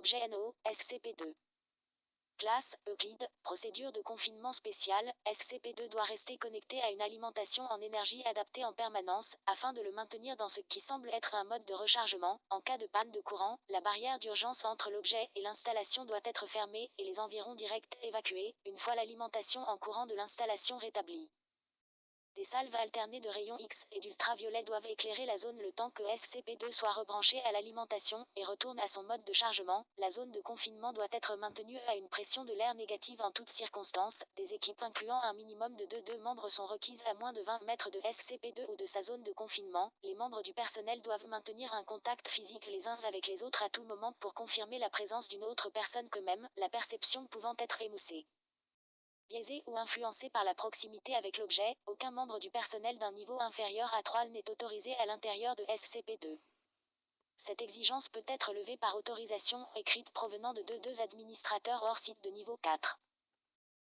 Objet NO, SCP-2. Classe, Euclide, procédure de confinement spécial, SCP-2 doit rester connecté à une alimentation en énergie adaptée en permanence, afin de le maintenir dans ce qui semble être un mode de rechargement. En cas de panne de courant, la barrière d'urgence entre l'objet et l'installation doit être fermée, et les environs directs évacués, une fois l'alimentation en courant de l'installation rétablie. Des salves alternées de rayons X et d'ultraviolet doivent éclairer la zone le temps que SCP-2 soit rebranché à l'alimentation et retourne à son mode de chargement. La zone de confinement doit être maintenue à une pression de l'air négative en toutes circonstances. Des équipes incluant un minimum de deux membres sont requises à moins de 20 mètres de SCP-2 ou de sa zone de confinement. Les membres du personnel doivent maintenir un contact physique les uns avec les autres à tout moment pour confirmer la présence d'une autre personne qu'eux-mêmes, la perception pouvant être émoussée. Biaisé ou influencé par la proximité avec l'objet, aucun membre du personnel d'un niveau inférieur à 3 n'est autorisé à l'intérieur de SCP-2. Cette exigence peut être levée par autorisation écrite provenant de deux administrateurs hors site de niveau 4.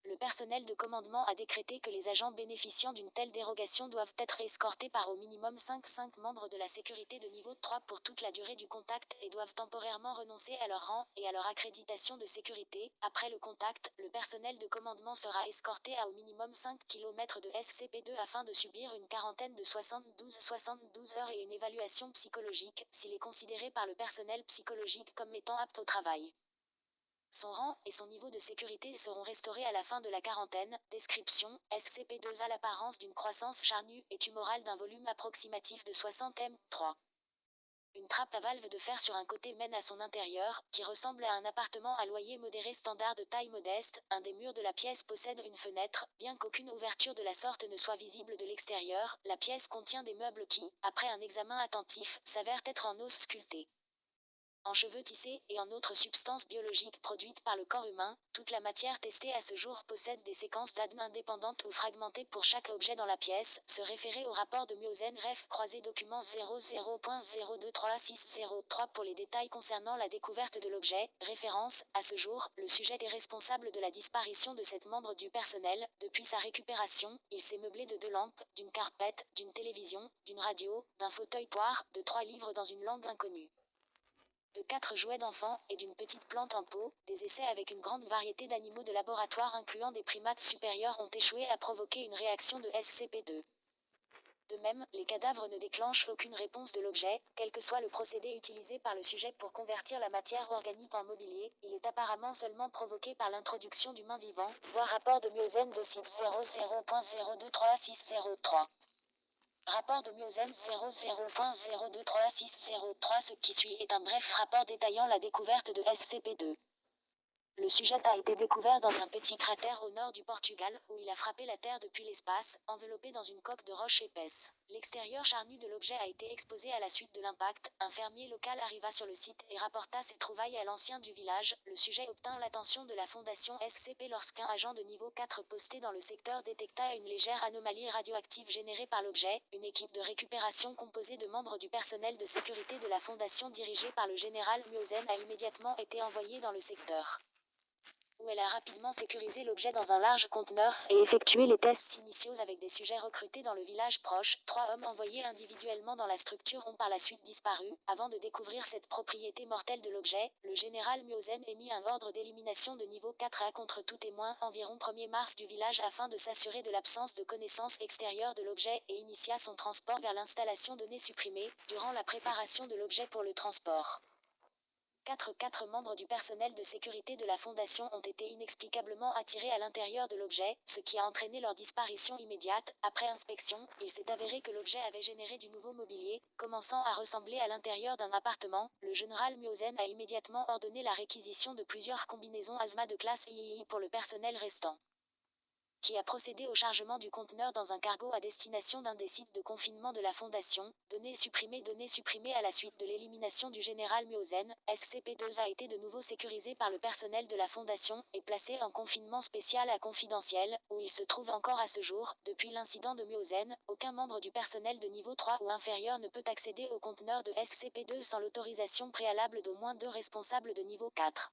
Le personnel de commandement a décrété que les agents bénéficiant d'une telle dérogation doivent être escortés par au minimum 5 membres de la sécurité de niveau 3 pour toute la durée du contact et doivent temporairement renoncer à leur rang et à leur accréditation de sécurité. Après le contact, le personnel de commandement sera escorté à au minimum 5 km de SCP-2 afin de subir une quarantaine de 72 heures et une évaluation psychologique, s'il est considéré par le personnel psychologique comme étant apte au travail. Son rang et son niveau de sécurité seront restaurés à la fin de la quarantaine. Description: SCP-2 a l'apparence d'une croissance charnue et tumorale d'un volume approximatif de 60 m3. Une trappe à valve de fer sur un côté mène à son intérieur, qui ressemble à un appartement à loyer modéré standard de taille modeste. Un des murs de la pièce possède une fenêtre, bien qu'aucune ouverture de la sorte ne soit visible de l'extérieur. La pièce contient des meubles qui, après un examen attentif, s'avèrent être en os sculpté, en cheveux tissés et en autres substances biologiques produites par le corps humain. Toute la matière testée à ce jour possède des séquences d'ADN indépendantes ou fragmentées pour chaque objet dans la pièce. Se référer au rapport de Miosen Ref croisé document 00.023603 pour les détails concernant la découverte de l'objet. Référence: à ce jour, le sujet est responsable de la disparition de 7 membres du personnel. Depuis sa récupération, il s'est meublé de 2 lampes, d'une carpette, d'une télévision, d'une radio, d'un fauteuil poire, de 3 livres dans une langue inconnue, de 4 jouets d'enfants et d'une petite plante en pot. Des essais avec une grande variété d'animaux de laboratoire incluant des primates supérieurs ont échoué à provoquer une réaction de SCP-2. De même, les cadavres ne déclenchent aucune réponse de l'objet, quel que soit le procédé utilisé par le sujet pour convertir la matière organique en mobilier. Il est apparemment seulement provoqué par l'introduction d'humains vivants. Voir rapport de Miosen de site 00.023603. Rapport de Miosen 00.023603. Ce qui suit est un bref rapport détaillant la découverte de SCP-2. Le sujet a été découvert dans un petit cratère au nord du Portugal, où il a frappé la Terre depuis l'espace, enveloppé dans une coque de roche épaisse. L'extérieur charnu de l'objet a été exposé à la suite de l'impact. Un fermier local arriva sur le site et rapporta ses trouvailles à l'ancien du village. Le sujet obtint l'attention de la fondation SCP lorsqu'un agent de niveau 4 posté dans le secteur détecta une légère anomalie radioactive générée par l'objet. Une équipe de récupération composée de membres du personnel de sécurité de la fondation dirigée par le général Miosen a immédiatement été envoyée dans le secteur, où elle a rapidement sécurisé l'objet dans un large conteneur et effectué les tests initiaux avec des sujets recrutés dans le village proche. 3 hommes envoyés individuellement dans la structure ont par la suite disparu. Avant de découvrir cette propriété mortelle de l'objet, le général Miosen émit un ordre d'élimination de niveau 4A contre tout témoin environ 1er mars du village afin de s'assurer de l'absence de connaissance extérieure de l'objet et initia son transport vers l'installation données supprimées, durant la préparation de l'objet pour le transport. 4 membres du personnel de sécurité de la fondation ont été inexplicablement attirés à l'intérieur de l'objet, ce qui a entraîné leur disparition immédiate. Après inspection, il s'est avéré que l'objet avait généré du nouveau mobilier, commençant à ressembler à l'intérieur d'un appartement. Le général Miosen a immédiatement ordonné la réquisition de plusieurs combinaisons asthma de classe III pour le personnel restant, qui a procédé au chargement du conteneur dans un cargo à destination d'un des sites de confinement de la Fondation. Données supprimées à la suite de l'élimination du général Miosen. SCP-2 a été de nouveau sécurisé par le personnel de la Fondation et placé en confinement spécial à confidentiel, où il se trouve encore à ce jour. Depuis l'incident de Miosen, aucun membre du personnel de niveau 3 ou inférieur ne peut accéder au conteneur de SCP-2 sans l'autorisation préalable d'au moins 2 responsables de niveau 4.